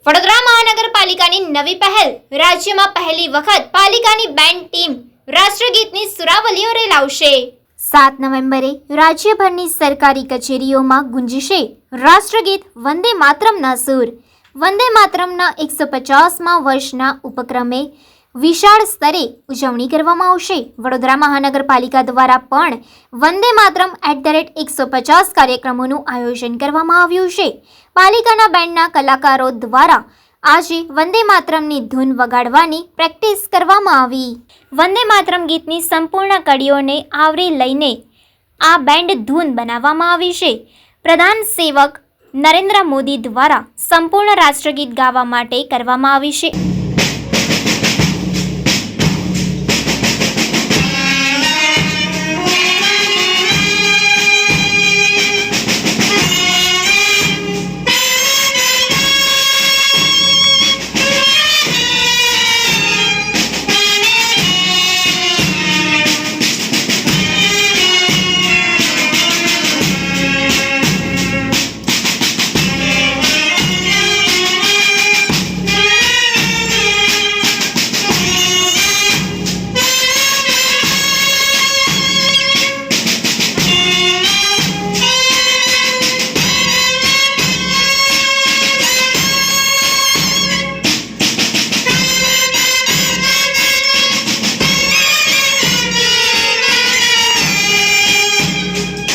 વડોદરા મહાનગરપાલિકાની નવી પહેલ, રાજ્યમાં પહેલી વખત પાલિકાની બેન્ડ ટીમ રાષ્ટ્રગીતની સુરાવલીઓ રેલાવશે। 7 નવેમ્બરે રાજ્યભરની સરકારી કચેરીઓમાં ગુંજશે રાષ્ટ્રગીત વંદે માતરમના સૂર। વંદે માતરમના 150મા વર્ષના ઉપક્રમે વિશાળ સ્તરે ઉજવણી કરવામાં આવશે। વડોદરા મહાનગરપાલિકા દ્વારા પણ વંદે માતરમ @150 કાર્યક્રમોનું આયોજન કરવામાં આવ્યું છે। પાલિકાના બેન્ડના કલાકારો દ્વારા આજે વંદે માતરમની ધૂન વગાડવાની પ્રેક્ટિસ કરવામાં આવી। વંદે માતરમ ગીતની સંપૂર્ણ કડીઓને આવરી લઈને આ બેન્ડ ધૂન બનાવવામાં આવી છે। પ્રધાન સેવક નરેન્દ્ર મોદી દ્વારા સંપૂર્ણ રાષ્ટ્રગીત ગાવા માટે કરવામાં આવી છે।